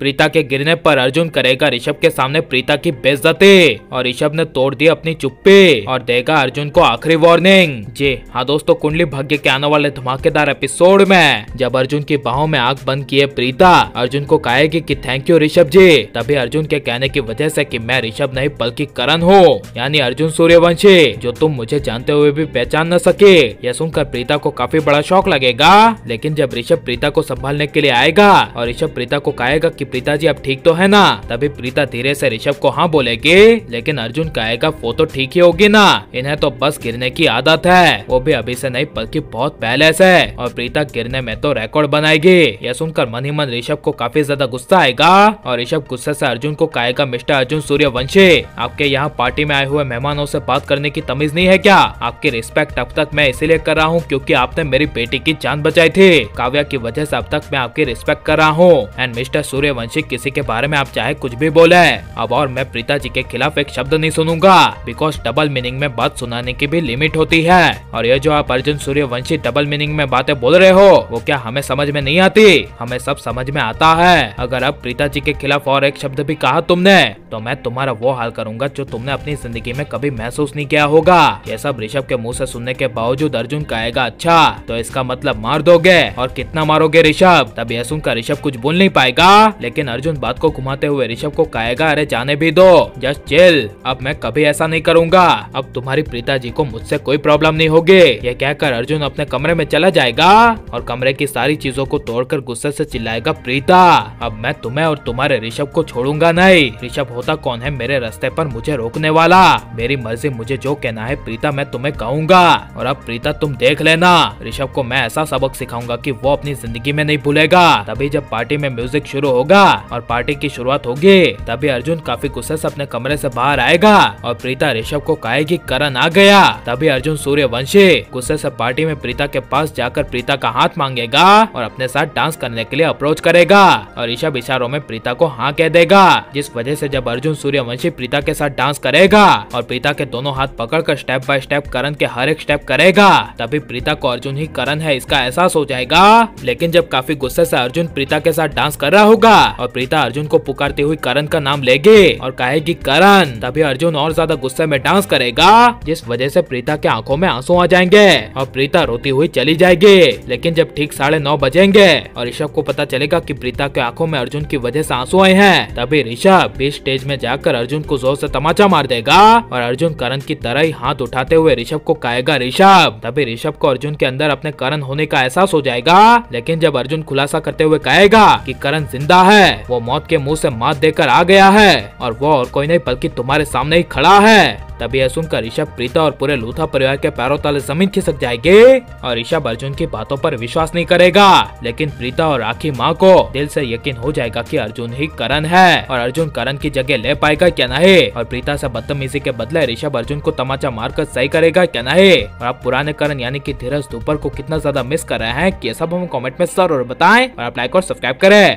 प्रीता के गिरने पर अर्जुन करेगा ऋषभ के सामने प्रीता की बेइज्जती और ऋषभ ने तोड़ दी अपनी चुप्पी और देगा अर्जुन को आखिरी वार्निंग। जी हाँ दोस्तों, कुंडली भाग्य के आने वाले धमाकेदार एपिसोड में जब अर्जुन की बाहों में आग बंद किए प्रीता अर्जुन को कहेगी कि थैंक यू ऋषभ जी, तभी अर्जुन के कहने की वजह से कि मैं ऋषभ नहीं बल्कि करण हूँ, यानी अर्जुन सूर्यवंशी, जो तुम मुझे जानते हुए भी पहचान न सके। यह सुनकर प्रीता को काफी बड़ा शौक लगेगा, लेकिन जब ऋषभ प्रीता को संभालने के लिए आएगा और ऋषभ प्रीता को कहेगा कि प्रीता जी अब ठीक तो है ना, तभी प्रीता धीरे से ऋषभ को हाँ बोलेगी, लेकिन अर्जुन कहेगा वो तो ठीक ही होगी ना, इन्हें तो बस गिरने की आदत है, वो भी अभी से नहीं बल्कि बहुत पहले से, और प्रीता गिरने में तो रिकॉर्ड बनाएगी। यह सुनकर मन ही मन ऋषभ को काफी ज्यादा गुस्सा आएगा और ऋषभ गुस्से से अर्जुन को कहेगा मिस्टर अर्जुन सूर्यवंशी, आपके यहाँ पार्टी में आए हुए मेहमानों से बात करने की तमीज नहीं है क्या? आपकी रिस्पेक्ट अब तक मैं इसीलिए कर रहा हूँ क्योंकि आपने मेरी बेटी की जान बचाई थी, काव्या की वजह से अब तक मैं आपकी रिस्पेक्ट कर रहा हूँ। एंड मिस्टर सूर्यवंशी, किसी के बारे में आप चाहे कुछ भी बोले, अब और मैं प्रीता जी के खिलाफ एक शब्द नहीं सुनूंगा, बिकॉज डबल मीनिंग में बात सुनाने की भी लिमिट होती है। और ये जो आप अर्जुन सूर्यवंशी डबल मीनिंग में बातें बोल रहे हो, वो क्या हमें समझ में नहीं आती? हमें सब समझ में आता है। अगर अब प्रीता जी के खिलाफ और एक शब्द भी कहा तुमने, तो मैं तुम्हारा वो हाल करूंगा जो तुमने अपनी जिंदगी में कभी महसूस नहीं किया होगा। ये सब ऋषभ के मुंह से सुनने के बावजूद अर्जुन कहेगा अच्छा, तो इसका मतलब मार दोगे, और कितना मारोगे ऋषभ? तब यह सुनकर ऋषभ कुछ बोल नहीं पाएगा, लेकिन अर्जुन बात को घुमाते हुए ऋषभ को कहेगा अरे जाने भी दो, जस्ट चिल, अब मैं कभी ऐसा नहीं करूंगा, अब तुम्हारी प्रीता जी को मुझसे कोई प्रॉब्लम नहीं होगी। यह कहकर अर्जुन अपने कमरे में चला जाएगा और कमरे की सारी चीजों को तोड़कर गुस्से से चिल्लाएगा प्रीता, अब मैं तुम्हें और तुम्हारे ऋषभ को छोड़ूंगा नहीं। ऋषभ होता कौन है मेरे रास्ते पर मुझे रोकने वाला? मेरी मर्जी, मुझे जो कहना है प्रीता मैं तुम्हें कहूंगा, और अब प्रीता तुम देख लेना, ऋषभ को मैं ऐसा सबक सिखाऊंगा कि वो अपनी जिंदगी में नहीं भूलेगा। तभी जब पार्टी में म्यूजिक शुरू होगा और पार्टी की शुरुआत होगी, तभी अर्जुन काफी गुस्से से अपने कमरे से बाहर आएगा और प्रीता ऋषभ को कहेगी करण आ गया। तभी अर्जुन सूर्यवंशी गुस्से से पार्टी में प्रीता के पास जाकर प्रीता का हाथ मांगेगा और अपने साथ डांस करने के लिए अप्रोच करेगा, और ऋषभ इशारों में प्रीता को हाँ कह देगा, जिस वजह से जब अर्जुन सूर्यवंशी प्रीता के साथ डांस करेगा और प्रीता के दोनों हाथ पकड़कर स्टेप बाय स्टेप करण के हर एक स्टेप करेगा, तभी प्रीता को अर्जुन ही करण है इसका एहसास हो जाएगा। लेकिन जब काफी गुस्से से अर्जुन प्रीता के साथ डांस कर रहा होगा और प्रीता अर्जुन को पुकारती हुई करण का नाम लेगी और कहेगी करण, तभी अर्जुन और ज्यादा गुस्से में डांस करेगा, जिस वजह से प्रीता के आंखों में आंसू आ जाएंगे और प्रीता रोती हुई चली जाएगी। लेकिन जब ठीक 9:30 बजेंगे और ऋषभ को पता चलेगा कि प्रीता के आंखों में अर्जुन की वजह से आंसू आए हैं, तभी ऋषभ भी स्टेज में जाकर अर्जुन को जोर से तमाचा मार देगा और अर्जुन करण की तरह ही हाथ उठाते हुए ऋषभ को कहेगा ऋषभ। तभी ऋषभ को अर्जुन के अंदर अपने करण होने का एहसास हो जाएगा, लेकिन जब अर्जुन खुलासा करते हुए कहेगा कि करण जिंदा है, वो मौत के मुंह से मात देकर आ गया है और वो और कोई नहीं बल्कि तुम्हारे सामने ही खड़ा है, तभी यह सुनकर ऋषभ प्रीता और पूरे लूथा परिवार के पैरों तले जमीन खिसक जाएगी और ऋषभ अर्जुन की बातों पर विश्वास नहीं करेगा। लेकिन प्रीता और राखी माँ को दिल से यकीन हो जाएगा कि अर्जुन ही करण है और अर्जुन करण की जगह ले पाएगा क्या नहीं, और प्रीता से बदतमीजी के बदले ऋषभ अर्जुन को तमाचा मारकर सही करेगा क्या नहीं। और आप पुराने करण यानी कि धीरज दुपर को कितना ज्यादा मिस कर रहे हैं, ये सब हम कमेंट में जरूर बताएं और आप लाइक और सब्सक्राइब करें।